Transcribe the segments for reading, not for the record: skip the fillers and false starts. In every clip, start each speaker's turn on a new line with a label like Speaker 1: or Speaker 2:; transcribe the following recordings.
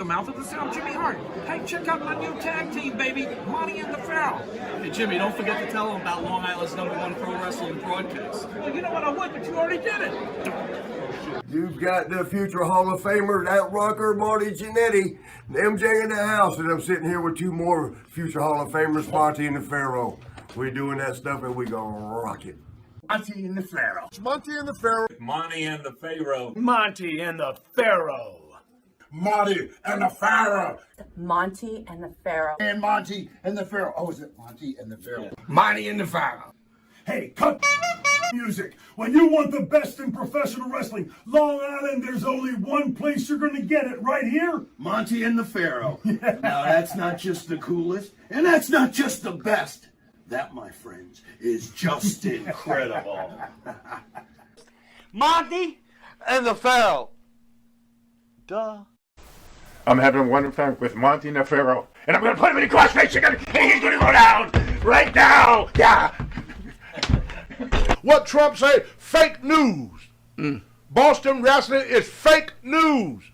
Speaker 1: the mouth of the South, Jimmy Hart. Hey, check out my new tag team, baby, Monty and the Pharaoh.
Speaker 2: Hey, Jimmy, don't forget to tell them about Long Island's #1 pro wrestling broadcast.
Speaker 1: Well, you know what, I would, but you already did it.
Speaker 3: You've got the future Hall of Famers, Out Rucker, Marty Jannetty, MJ in the house, and I'm sitting here with two more future Hall of Famers, Monty and the Pharaoh. We're doing that stuff and we gonna rock it.
Speaker 4: Monty and the Pharaoh.
Speaker 3: Monty and the Pharaoh.
Speaker 1: Monty and the Pharaoh.
Speaker 5: Monty and the Pharaoh.
Speaker 4: Marty and the Pharaoh.
Speaker 6: Monty and the Pharaoh.
Speaker 4: And Monty and the Pharaoh. Oh, is it Monty and the Pharaoh?
Speaker 1: Yeah. Monty and the Pharaoh.
Speaker 4: Hey, cut music. When you want the best in professional wrestling, Long Island, there's only one place you're going to get it, right here.
Speaker 7: Monty and the Pharaoh. Now, that's not just the coolest, and that's not just the best. That, my friends, is just incredible.
Speaker 8: Monty and the Pharaoh. Duh.
Speaker 9: I'm having one time with Monty and the Pharaoh, and I'm going to put him in the crossface again, and he's going to go down right now. Yeah.
Speaker 10: What Trump say? Fake news. Boston wrestling is fake news.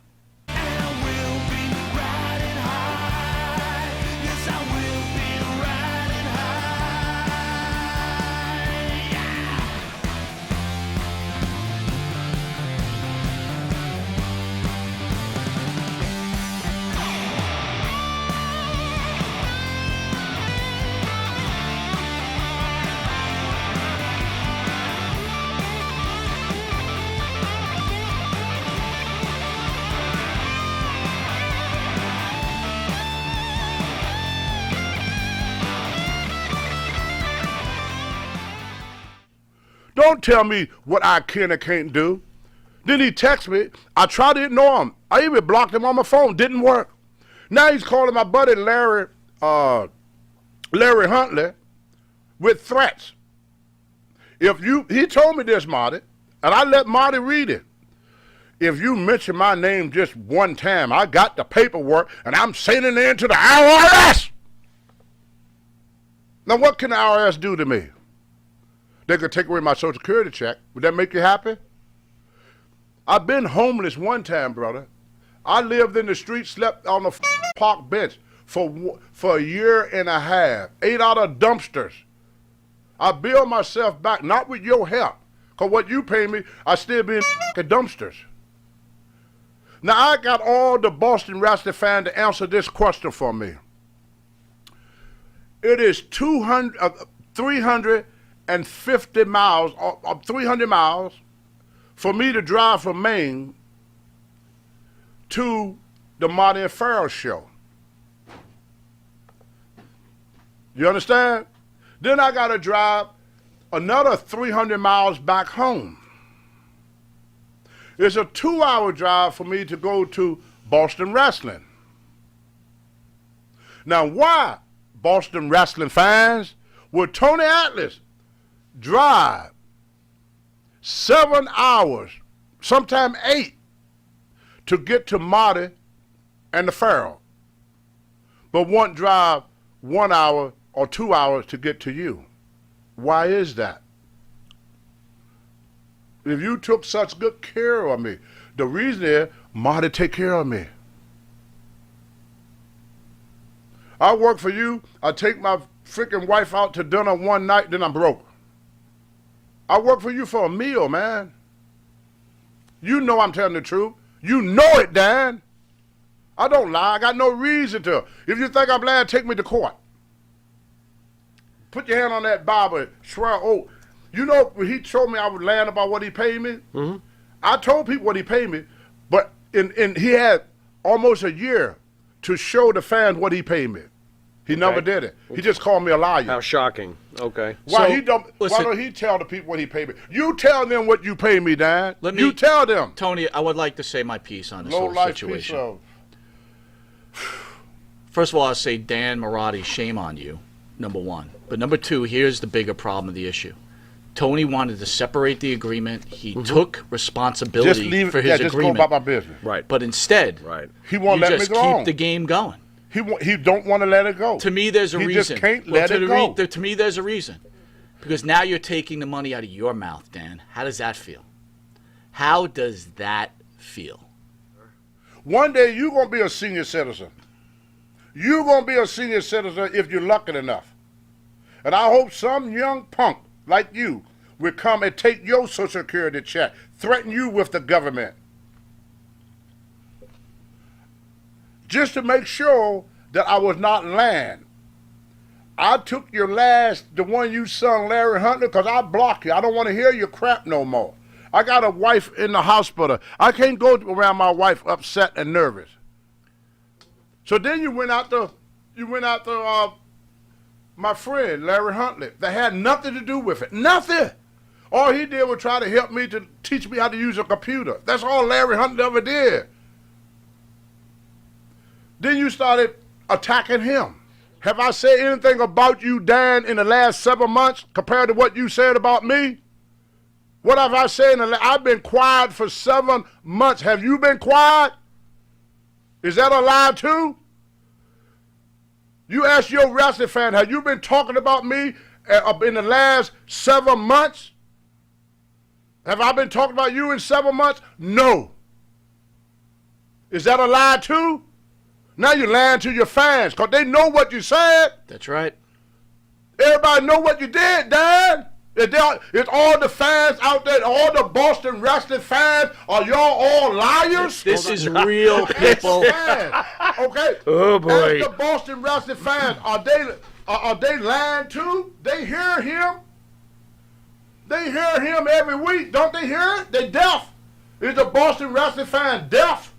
Speaker 10: Don't tell me what I can or can't do. Then he texted me. I tried to ignore him. I even blocked him on my phone. Didn't work. Now he's calling my buddy Larry Huntley with threats. He told me this, Marty, and I let Marty read it. If you mention my name just one time, I got the paperwork and I'm sending it into the IRS. Now what can the IRS do to me? They could take away my Social Security check. Would that make you happy? I've been homeless one time, brother. I lived in the street, slept on the park bench for a year and a half, ate out of dumpsters. I built myself back, not with your help, because what you pay me, I still be in dumpsters. Now, I got all the Boston wrestling fans to answer this question for me. It is 350 miles, 300 miles, for me to drive from Maine to the Monty and Pharaoh show. You understand? Then I got to drive another 300 miles back home. It's a 2-hour drive for me to go to Boston Wrestling. Now, why, Boston Wrestling fans, would Tony Atlas drive 7 hours, sometime 8, to get to Marty and the Pharaoh, but won't drive 1 hour or 2 hours to get to you? Why is that? If you took such good care of me, the reason is Marty take care of me. I work for you, I take my freaking wife out to dinner one night, then I'm broke. I work for you for a meal, man. You know I'm telling the truth. You know it, Dan. I don't lie. I got no reason to. If you think I'm lying, take me to court. Put your hand on that Bible and swear, oh, you know, when he told me I was lying about what he paid me, I told people what he paid me, but he had almost a year to show the fans what he paid me. He never did it. He just called me a liar.
Speaker 5: How shocking. Okay.
Speaker 10: Why don't he tell the people what he paid me? You tell them what you pay me, Dan. You tell them.
Speaker 2: Tony, I would like to say my piece on this whole situation. First of all, I'll say, Dan Marotti, shame on you, number one. But number two, here's the bigger problem of the issue. Tony wanted to separate the agreement. He took responsibility for his agreement.
Speaker 10: Just go about my business.
Speaker 5: Right.
Speaker 2: But instead,
Speaker 10: he won't let me go
Speaker 2: keep
Speaker 10: on.
Speaker 2: the game going.
Speaker 10: He don't want to let it go.
Speaker 2: To me, there's a reason.
Speaker 10: He just can't let it go.
Speaker 2: To me, there's a reason. Because now you're taking the money out of your mouth, Dan. How does that feel? How does that feel?
Speaker 10: One day you're going to be a senior citizen. You're going to be a senior citizen if you're lucky enough. And I hope some young punk like you will come and take your Social Security check, threaten you with the government. Just to make sure that I was not lying. I took your the one you sung, Larry Huntley, because I blocked you. I don't want to hear your crap no more. I got a wife in the hospital. I can't go around my wife upset and nervous. So then you went out to my friend, Larry Huntley. That had nothing to do with it. Nothing. All he did was try to help me to teach me how to use a computer. That's all Larry Huntley ever did. Then you started attacking him. Have I said anything about you, Dan, in the last 7 months compared to what you said about me? What have I said? I've been quiet for 7 months. Have you been quiet? Is that a lie too? You ask your wrestling fan, have you been talking about me in the last 7 months? Have I been talking about you in 7 months? No. Is that a lie too? Now you're lying to your fans because they know what you said.
Speaker 2: That's right.
Speaker 10: Everybody know what you did, Dan. It's all the fans out there, all the Boston wrestling fans. Are y'all all liars?
Speaker 2: This is real people.
Speaker 10: Okay.
Speaker 5: Oh boy.
Speaker 10: Ask the Boston wrestling fans, are they lying too? They hear him. They hear him every week. Don't they hear it? They deaf. Is the Boston wrestling fan deaf?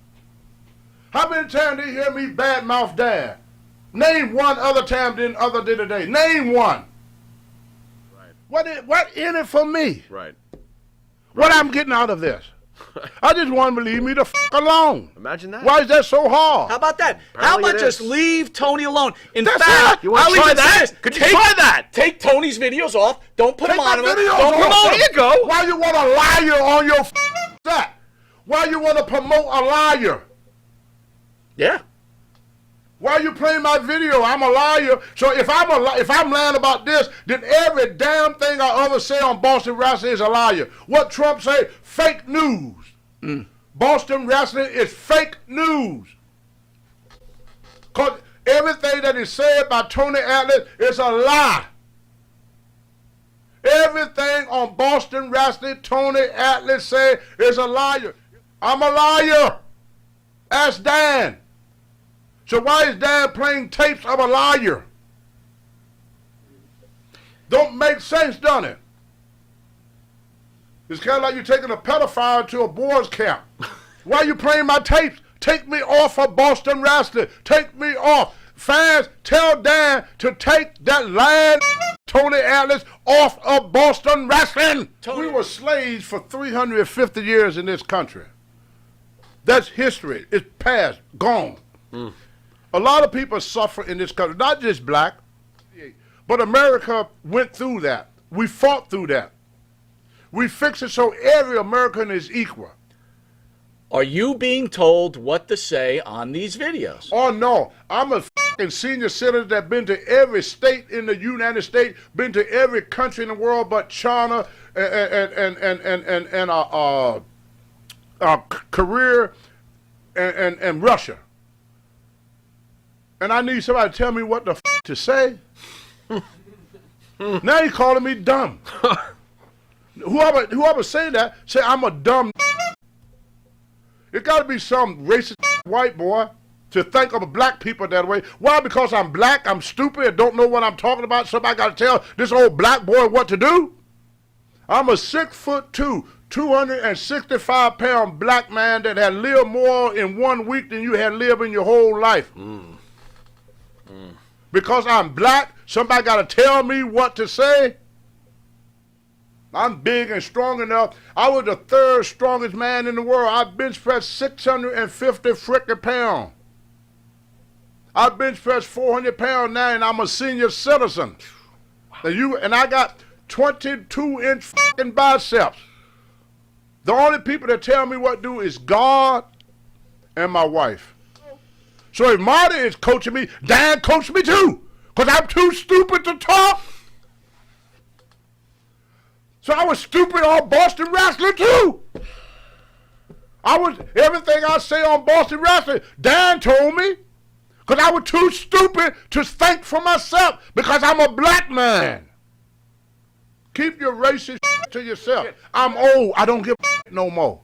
Speaker 10: How many times they hear me badmouth Dan? Name one other time other than today. Name one.
Speaker 5: Right.
Speaker 10: What in it for me?
Speaker 5: Right.
Speaker 10: What I'm getting out of this? I just want them to leave me the alone.
Speaker 5: Imagine that.
Speaker 10: Why is that so hard?
Speaker 2: How about that?
Speaker 5: Apparently
Speaker 2: How about
Speaker 5: it
Speaker 2: just
Speaker 5: is.
Speaker 2: leave Tony alone? In
Speaker 10: That's
Speaker 2: fact,
Speaker 10: it.
Speaker 5: You wanna
Speaker 2: I'll
Speaker 5: try
Speaker 2: even
Speaker 5: that?
Speaker 2: say this.
Speaker 5: Could you try that?
Speaker 2: Take Tony's videos off. Don't put
Speaker 10: Take
Speaker 2: them
Speaker 10: my
Speaker 2: on him.
Speaker 10: videos
Speaker 2: Don't
Speaker 10: off.
Speaker 2: promote
Speaker 5: There
Speaker 2: him.
Speaker 5: you go.
Speaker 10: Why you want a liar on your set? Why you want to promote a liar?
Speaker 2: Yeah.
Speaker 10: Why you playing my video? I'm a liar. So if I'm lying about this, then every damn thing I ever say on Boston Wrestling is a liar. What Trump say? Fake news. Boston Wrestling is fake news. Because everything that is said by Tony Atlas is a lie. Everything on Boston Wrestling Tony Atlas said is a liar. I'm a liar. Ask Dan. So why is Dan playing tapes of a liar? Don't make sense, doesn't it? It's kind of like you're taking a pedophile to a boys' camp. Why are you playing my tapes? Take me off of Boston Wrestling. Take me off. Fans, tell Dan to take that lying Tony Atlas off of Boston Wrestling. We were slaves for 350 years in this country. That's history. It's past, gone. A lot of people suffer in this country, not just black, but America went through that. We fought through that. We fixed it so every American is equal.
Speaker 2: Are you being told what to say on these videos?
Speaker 10: Oh, no. I'm a fucking senior citizen that's been to every state in the United States, been to every country in the world but China and Korea and Russia. And I need somebody to tell me what the to say. Now you're calling me dumb. Whoever say that, say I'm a dumb. It got to be some racist white boy to think of black people that way. Why? Because I'm black, I'm stupid, and don't know what I'm talking about. Somebody got to tell this old black boy what to do. I'm a 6'2", 265-pound black man that had lived more in 1 week than you had lived in your whole life. Because I'm black, somebody got to tell me what to say. I'm big and strong enough. I was the third strongest man in the world. I bench pressed 650 frickin' pounds. I bench pressed 400 pounds now, and I'm a senior citizen. And I got 22-inch fucking biceps. The only people that tell me what to do is God and my wife. So if Marty is coaching me, Dan coach me too, because I'm too stupid to talk. So I was stupid on Boston Wrestling too. Everything I say on Boston Wrestling, Dan told me. Because I was too stupid to think for myself because I'm a black man. Keep your racist to yourself. I'm old. I don't give a no more.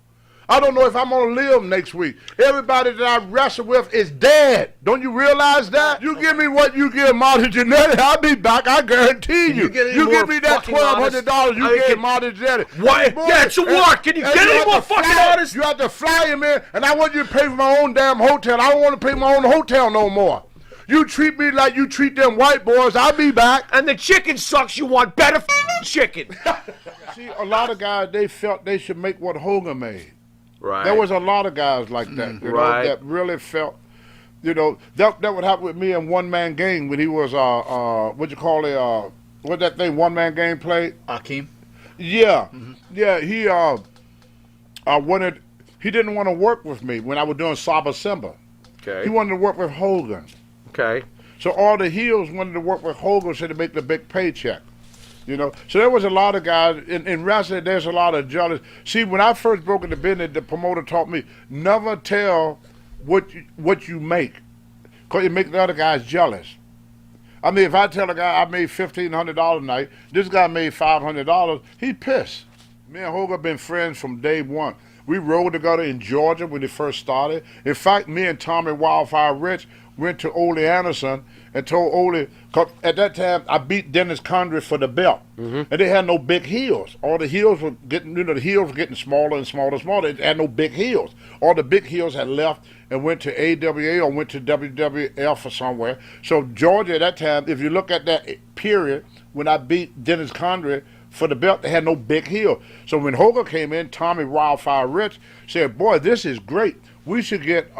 Speaker 10: I don't know if I'm going to live next week. Everybody that I wrestle with is dead. Don't you realize that? You give me what you give Marty Jannetty, I'll be back. I guarantee you. You give me that $1,200 you gave Marty Jannetty.
Speaker 5: What? Yeah, it's a war. Can you get any more fucking honest?
Speaker 10: You have to fly him in, and I want you to pay for my own damn hotel. I don't want to pay my own hotel no more. You treat me like you treat them white boys, I'll be back.
Speaker 5: And the chicken sucks. You want better chicken.
Speaker 10: See, a lot of guys, they felt they should make what Hogan made.
Speaker 5: Right.
Speaker 10: There was a lot of guys like that, you know, that really felt, you know, that would happen with me in One Man Game when he was, what that thing, One Man Game played?
Speaker 2: Akeem?
Speaker 10: Yeah. Yeah, he didn't want to work with me when I was doing Saba Simba.
Speaker 5: Okay.
Speaker 10: He wanted to work with Hogan.
Speaker 5: Okay.
Speaker 10: So all the heels wanted to work with Hogan so to make the big paycheck. You know, so there was a lot of guys in wrestling. There's a lot of jealous. See, when I first broke into business, the promoter taught me never tell what you make, cause it makes the other guys jealous. I mean, if I tell a guy I made $1,500 a night, this guy made $500, he pissed. Me and Hogan been friends from day one. We rode together in Georgia when it first started. In fact, me and Tommy Wildfire Rich went to Ole Anderson and told Ole, cause at that time I beat Dennis Condrey for the belt, and they had no big heels. All the heels were getting, the heels were getting smaller and smaller and smaller. They had no big heels. All the big heels had left and went to AWA or went to WWF or somewhere. So Georgia at that time, if you look at that period when I beat Dennis Condrey for the belt, they had no big heel. So when Hogan came in, Tommy Wildfire Rich said, "Boy, this is great. We should get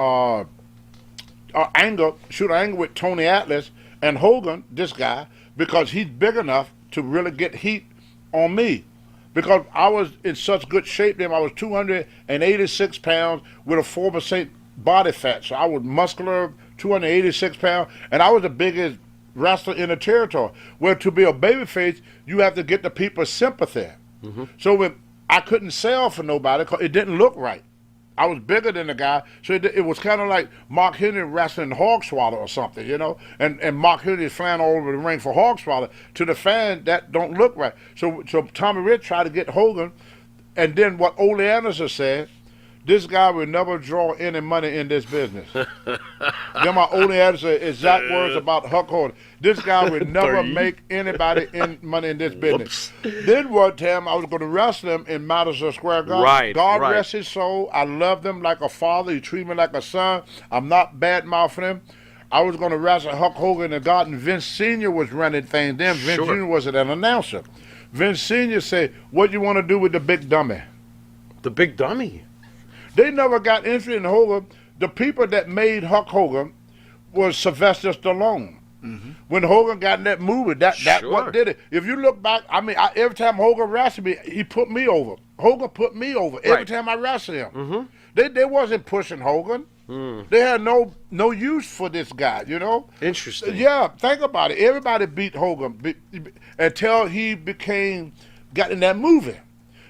Speaker 10: shoot an angle with Tony Atlas and Hogan, this guy, because he's big enough to really get heat on me." Because I was in such good shape then. I was 286 pounds with a 4% body fat. So I was muscular, 286 pounds, and I was the biggest wrestler in the territory. Well, to be a babyface, you have to get the people's sympathy. So when I couldn't sell for nobody because it didn't look right. I was bigger than the guy, so it was kind of like Mark Henry wrestling Hogswallow or something, you know. And Mark Henry is flying all over the ring for Hogswallow. To the fan, that don't look right. So Tommy Rich tried to get Hogan, and then what Ole Anderson said, this guy will never draw any money in this business. Then my Ole Anderson exact words about Huck Hogan. This guy will never make anybody money in this business. Then one time I was going to wrestle him in Madison Square Garden. God rest his soul. I love him like a father. He treated me like a son. I'm not bad-mouthing him. I was going to wrestle Huck Hogan in the garden. Vince Sr. was running things then. Vince Jr. was an announcer. Vince Sr. said, "What you want to do with the big dummy?"
Speaker 5: The big dummy?
Speaker 10: They never got interested in Hogan. The people that made Huck Hogan was Sylvester Stallone. When Hogan got in that movie, that what did it. If you look back, I mean, every time Hogan wrestled me, he put me over. Hogan put me over every time I wrestled him. They wasn't pushing Hogan. They had no use for this guy, you know.
Speaker 5: Interesting.
Speaker 10: Yeah, think about it. Everybody beat Hogan until he got in that movie.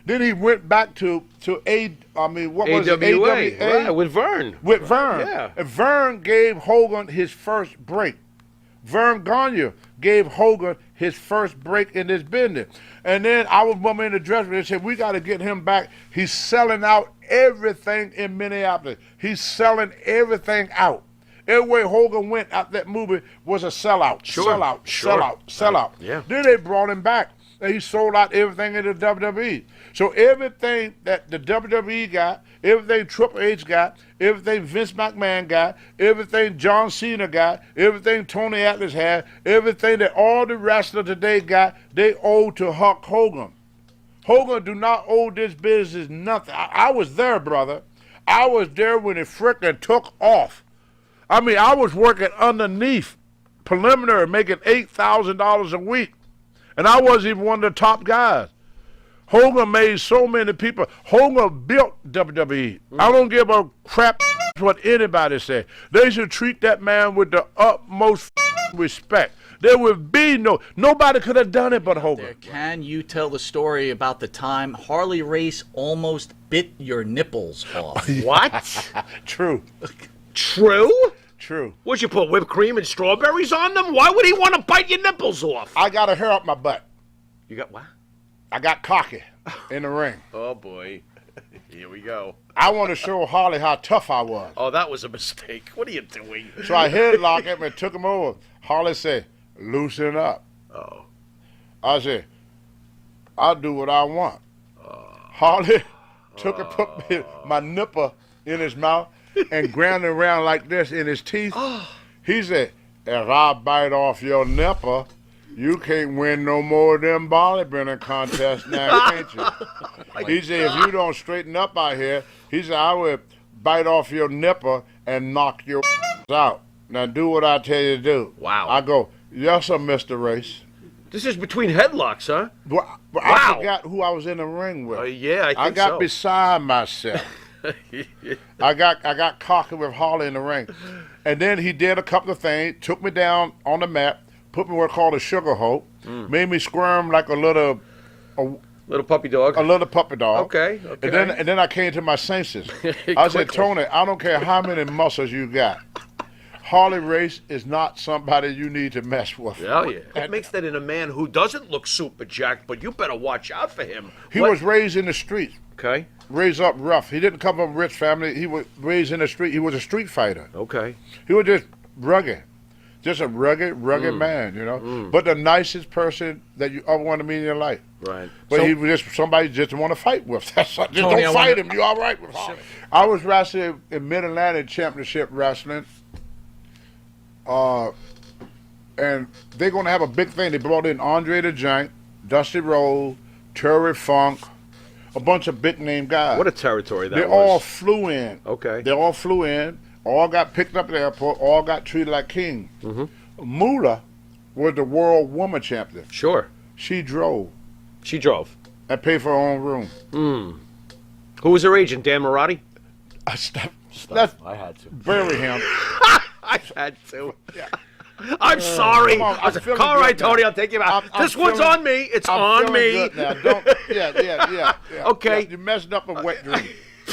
Speaker 10: Then he went back to AWA,
Speaker 5: right, with Vern.
Speaker 10: With Vern.
Speaker 5: Yeah.
Speaker 10: And Vern gave Hogan his first break. Vern Gagne gave Hogan his first break in this business. And then I was in the dressing room and said, we got to get him back. He's selling out everything in Minneapolis. He's selling everything out. Everywhere Hogan went out that movie was a sellout. Sellout.
Speaker 5: Yeah.
Speaker 10: Then they brought him back. And he sold out everything in the WWE. So everything that the WWE got, everything Triple H got, everything Vince McMahon got, everything John Cena got, everything Tony Atlas had, everything that all the wrestlers today got, they owe to Hulk Hogan. Hogan do not owe this business nothing. I was there, brother. I was there when it frickin' took off. I mean, I was working underneath, preliminary, making $8,000 a week. And I wasn't even one of the top guys. Hogan made so many people. Hogan built WWE. I don't give a crap what anybody say. They should treat that man with the utmost respect. There would be nobody could have done it but Hogan.
Speaker 2: Can you tell the story about the time Harley Race almost bit your nipples off?
Speaker 5: What?
Speaker 10: True.
Speaker 5: True?
Speaker 10: True.
Speaker 5: Would you put whipped cream and strawberries on them? Why would he want to bite your nipples off?
Speaker 10: I got a hair up my butt.
Speaker 5: You got what?
Speaker 10: I got cocky in the ring.
Speaker 5: Oh, boy. Here we go.
Speaker 10: I want to show Harley how tough I was.
Speaker 5: Oh, that was a mistake. What are you doing?
Speaker 10: So I headlocked him and took him over. Harley said, loosen up.
Speaker 5: Oh.
Speaker 10: I said, I'll do what I want. Harley took and put my nipper in his mouth and ground it around like this in his teeth. He said, if I bite off your nipper, you can't win no more of them bodybuilding contests now, can't you? He said, if you don't straighten up out here, he said, I will bite off your nipper and knock your out. Now do what I tell you to do.
Speaker 5: Wow.
Speaker 10: I go, yes, sir, Mr. Race.
Speaker 5: This is between headlocks, huh?
Speaker 10: Well,
Speaker 5: Wow.
Speaker 10: I forgot who I was in the ring with.
Speaker 5: Yeah, I think
Speaker 10: got
Speaker 5: so.
Speaker 10: beside myself. I got cocky with Harley in the ring. And then he did a couple of things, took me down on the mat, put me where called a sugar hope, made me squirm like a little
Speaker 5: puppy dog.
Speaker 10: A little puppy dog.
Speaker 5: Okay.
Speaker 10: And then I came to my senses. I said, Tony, I don't care how many muscles you got. Harley Race is not somebody you need to mess with.
Speaker 5: Hell yeah. What makes that in a man who doesn't look super jacked, but you better watch out for him?
Speaker 10: He was raised in the streets.
Speaker 5: Okay.
Speaker 10: Raised up rough. He didn't come from a rich family. He was raised in the street. He was a street fighter.
Speaker 5: Okay.
Speaker 10: He was just rugged. Just a rugged man, you know. But the nicest person that you ever want to meet in your life.
Speaker 5: Right.
Speaker 10: But he was just somebody you just want to fight with. Just
Speaker 2: Tony,
Speaker 10: don't fight him. You all right with Harley. I was wrestling in Mid-Atlantic Championship Wrestling. And they're going to have a big thing. They brought in Andre the Giant, Dusty Rhodes, Terry Funk, a bunch of big-name guys.
Speaker 5: What a territory that
Speaker 10: They
Speaker 5: was.
Speaker 10: all flew in.
Speaker 5: Okay.
Speaker 10: They all flew in, all got picked up at the airport, all got treated like kings. Moolah was the world woman champion.
Speaker 5: Sure.
Speaker 10: She drove
Speaker 5: She drove.
Speaker 10: and paid for her own room.
Speaker 5: Who was her agent? Dan Marotti?
Speaker 10: Let's
Speaker 8: I had to.
Speaker 10: bury him.
Speaker 5: I had to. I'm sorry.
Speaker 10: Come on,
Speaker 5: I was
Speaker 10: I'm feeling
Speaker 5: all right,
Speaker 10: good now.
Speaker 5: Tony, I'll take you out.
Speaker 10: I'm
Speaker 5: This one's
Speaker 10: feeling-
Speaker 5: on me. It's
Speaker 10: I'm
Speaker 5: on
Speaker 10: feeling
Speaker 5: me.
Speaker 10: good now. Don't, yeah.
Speaker 5: Okay.
Speaker 10: Yeah, you messed up a wet dream.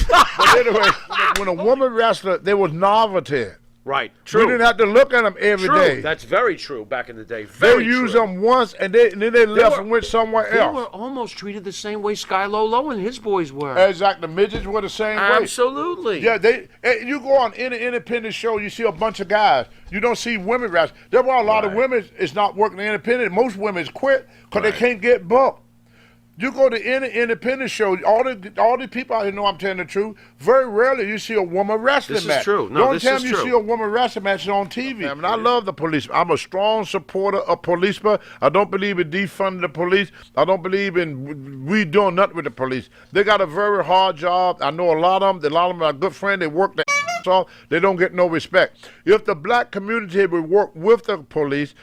Speaker 10: But anyway, when a woman wrestler, there was novelty.
Speaker 5: Right.
Speaker 10: We
Speaker 5: True.
Speaker 10: didn't have to look at them every
Speaker 5: True.
Speaker 10: day.
Speaker 5: That's very true back in the day.
Speaker 10: They
Speaker 5: Very
Speaker 10: used
Speaker 5: true.
Speaker 10: them once, and then they left
Speaker 5: were-
Speaker 10: and went somewhere
Speaker 5: They
Speaker 10: else.
Speaker 5: were almost treated the same way Sky Low and his boys were.
Speaker 10: Exactly. The midgets were the same way.
Speaker 5: Absolutely.
Speaker 10: Yeah, you go on any independent show, you see a bunch of guys. You don't see women wrestle. There were a lot of women is not working independent. Most women quit because they can't get booked. You go to any independent show, all the people out here know I'm telling the truth. Very rarely you see a woman wrestling
Speaker 5: This is
Speaker 10: match.
Speaker 5: true. No,
Speaker 10: the only
Speaker 5: this
Speaker 10: time
Speaker 5: is
Speaker 10: you
Speaker 5: true.
Speaker 10: see a woman wrestling match is on TV. I mean, I love the police. I'm a strong supporter of policemen. I don't believe in defunding the police. I don't believe in we doing nothing with the police. They got a very hard job. I know a lot of them. A lot of them are good friends. They work their ass off. They don't get no respect. If the black community would work with the police,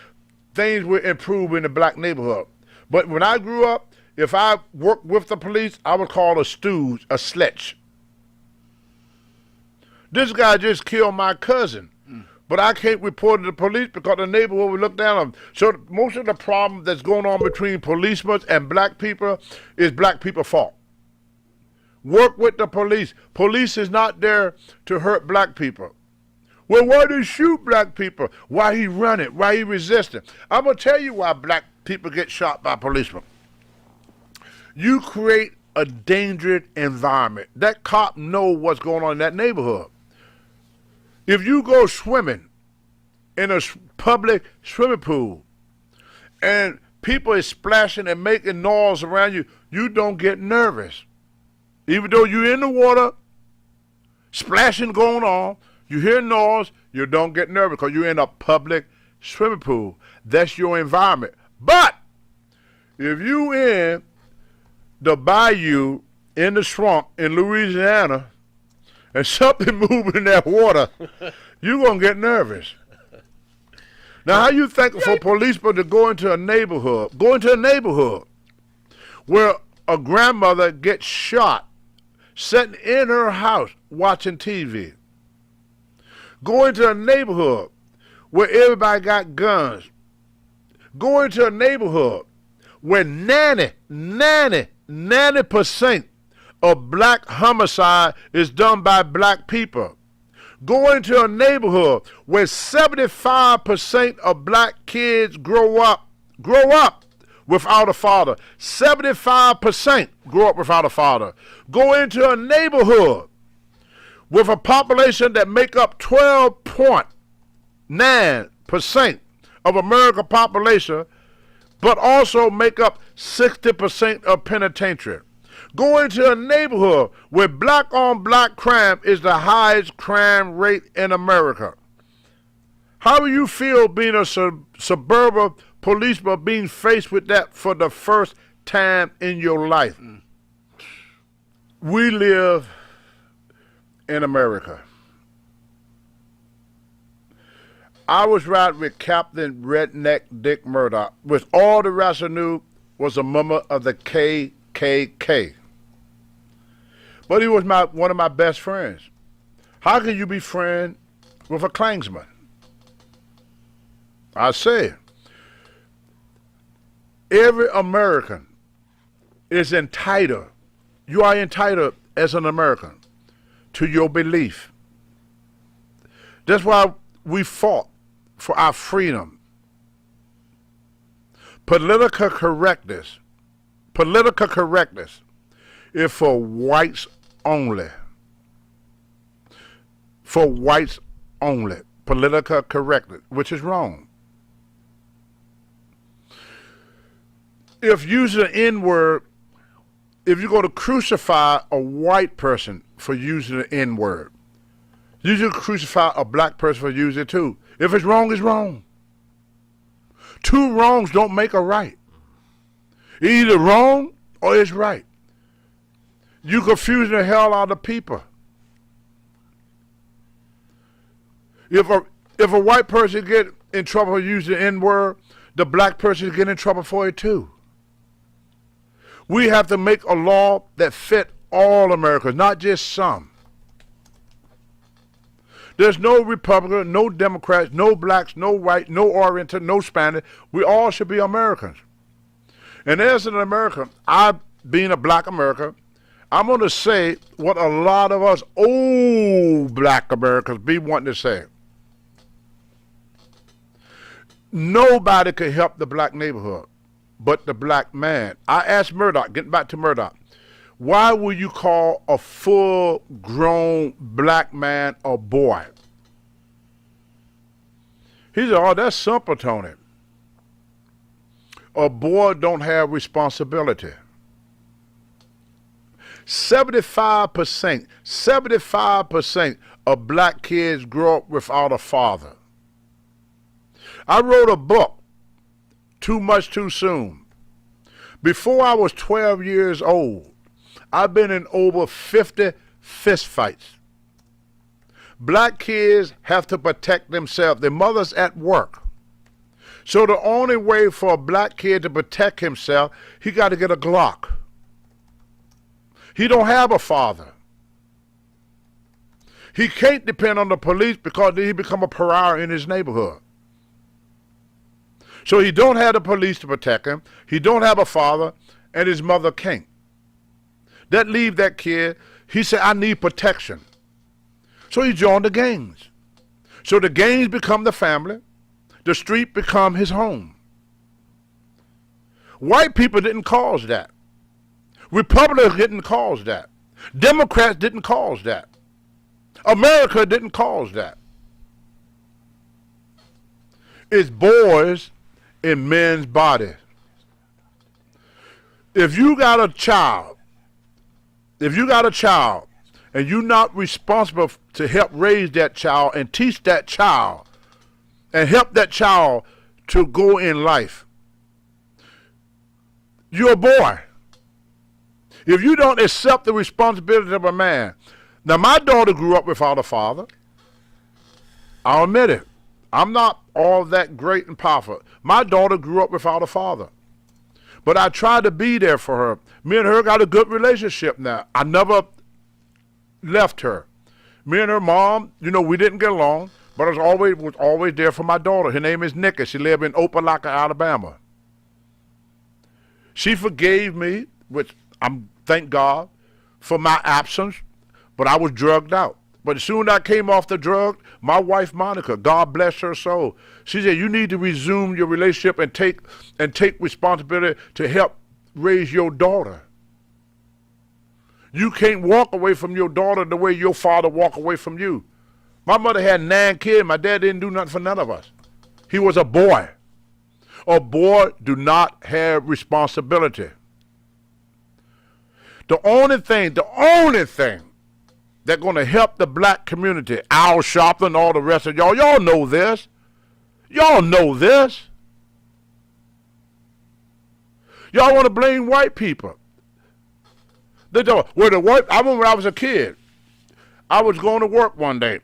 Speaker 10: things would improve in the black neighborhood. But when I grew up, if I worked with the police, I would call a stooge a sledge. This guy just killed my cousin, but I can't report it to the police because the neighborhood would look down on him. So most of the problem that's going on between policemen and black people is black people's fault. Work with the police. Police is not there to hurt black people. Well, why they shoot black people? Why he running? Why he resisting? I'm going to tell you why black people get shot by policemen. You create a dangerous environment. That cop know what's going on in that neighborhood. If you go swimming in a public swimming pool and people is splashing and making noise around you, you don't get nervous. Even though you're in the water, splashing going on, you hear noise, you don't get nervous because you're in a public swimming pool. That's your environment. But if you in the bayou in the swamp in Louisiana and something moving in that water, you're going to get nervous. Now, how you think for policemen to go into a neighborhood where a grandmother gets shot sitting in her house watching TV? Go into a neighborhood where everybody got guns Go into a neighborhood where 90% of black homicide is done by black people. Go into a neighborhood where 75% of black kids grow up without a father. 75% grow up without a father. Go into a neighborhood with a population that make up 12.9% of American population, but also make up 60% of penitentiary. Go into a neighborhood where black-on-black crime is the highest crime rate in America. How do you feel being a suburban policeman, being faced with that for the first time in your life? We live in America. I was riding with Captain Redneck Dick Murdoch, which all the rest I knew was a member of the KKK. But he was one of my best friends. How can you be friends with a Klansman? I say, every American is entitled, you are entitled as an American to your belief. That's why we fought for our freedom. Political correctness is for whites only. For whites only. Political correctness, which is wrong. If using the N-word, if you're going to crucify a white person for using the N-word, you should crucify a black person for using it too. If it's wrong, it's wrong. Two wrongs don't make a right. It's either wrong or it's right. You confusing the hell out of people. If a white person get in trouble for using the N-word, the black person get in trouble for it too. We have to make a law that fit all Americans, not just some. There's no Republican, no Democrats, no blacks, no white, no Oriental, no Spanish. We all should be Americans. And as an American, being a black American, I'm going to say what a lot of us old black Americans be wanting to say. Nobody could help the black neighborhood but the black man. I asked Murdoch, getting back to Murdoch, why would you call a full-grown black man a boy? He said, oh, that's simple, Tony. A boy don't have responsibility. 75% of black kids grow up without a father. I wrote a book, Too Much Too Soon. Before I was 12 years old, I've been in over 50 fistfights. Black kids have to protect themselves. Their mother's at work. So the only way for a black kid to protect himself, he got to get a Glock. He don't have a father. He can't depend on the police because he become a pariah in his neighborhood. So he don't have the police to protect him. He don't have a father, and his mother can't. That leave that kid, he said, I need protection. So he joined the gangs. So the gangs become the family. The street become his home. White people didn't cause that. Republicans didn't cause that. Democrats didn't cause that. America didn't cause that. It's boys in men's bodies. If you got a child and you're not responsible to help raise that child and teach that child and help that child to go in life, you're a boy. If you don't accept the responsibility of a man. Now, my daughter grew up without a father. I'll admit it. I'm not all that great and powerful. My daughter grew up without a father. But I tried to be there for her. Me and her got a good relationship now. I never left her. Me and her mom, we didn't get along, But I was always there for my daughter. Her name is Nikki. She lived in Opelika, Alabama. She forgave me, which thank God, for my absence, but I was drugged out. But as soon as I came off the drug, my wife Monica, God bless her soul, she said, you need to resume your relationship and take responsibility to help raise your daughter. You can't walk away from your daughter the way your father walked away from you. My mother had 9 kids. My dad didn't do nothing for none of us. He was a boy. A boy do not have responsibility. The only thing that's going to help the black community, Al Sharpton, all the rest of y'all know this. Y'all know this. Y'all want to blame white people. They don't. I remember when I was a kid, I was going to work one day.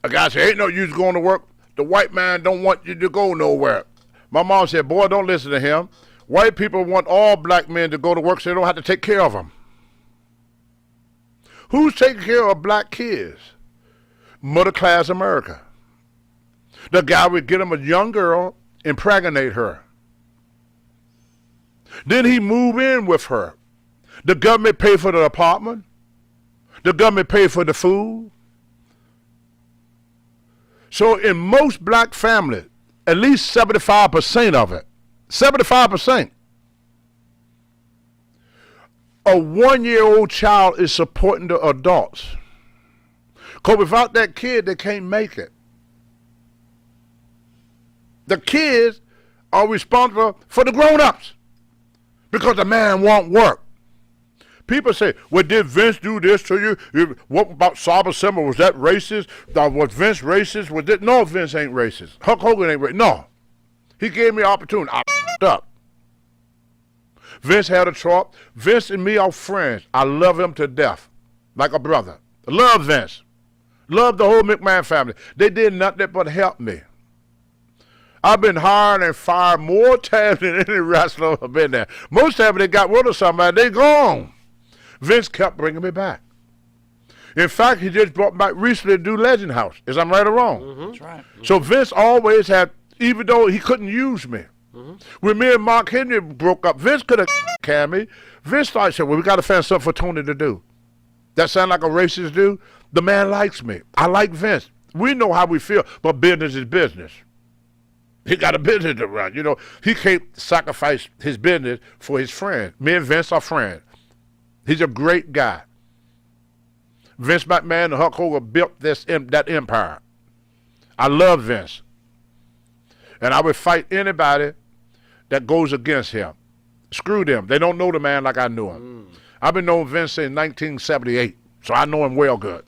Speaker 10: A guy said, ain't no use going to work. The white man don't want you to go nowhere. My mom said, boy, don't listen to him. White people want all black men to go to work so they don't have to take care of them. Who's taking care of black kids? Middle class America. The guy would get him a young girl, impregnate her. Then he move in with her. The government pay for the apartment. The government pay for the food. So in most black families, at least 75% of it, 75%, a 1-year-old child is supporting the adults. Because without that kid, they can't make it. The kids are responsible for the grown-ups because the man won't work. People say, well, did Vince do this to you? What about Saba Simba? Was that racist? Was Vince racist? No, Vince ain't racist. Hulk Hogan ain't racist. No. He gave me an opportunity. I f***ed up. Vince had a chart. Vince and me are friends. I love him to death, like a brother. Love Vince. Love the whole McMahon family. They did nothing but help me. I've been hired and fired more times than any wrestler I've been there. Most times they got rid of somebody, they gone. Vince kept bringing me back. In fact, he just brought me back recently to do Legend House. Is I'm right or wrong?
Speaker 2: Mm-hmm. That's right. Mm-hmm.
Speaker 10: So Vince always had, even though he couldn't use me. Mm-hmm. When me and Mark Henry broke up, Vince could have carried me. Vince started saying, well, we got to find something for Tony to do. That sound like a racist dude? The man likes me. I like Vince. We know how we feel, but business is business. He got a business to run. You know, he can't sacrifice his business for his friend. Me and Vince are friends. He's a great guy. Vince McMahon and Hulk Hogan built that empire. I love Vince. And I would fight anybody that goes against him. Screw them. They don't know the man like I knew him. I've been knowing Vince since 1978, so I know him well good.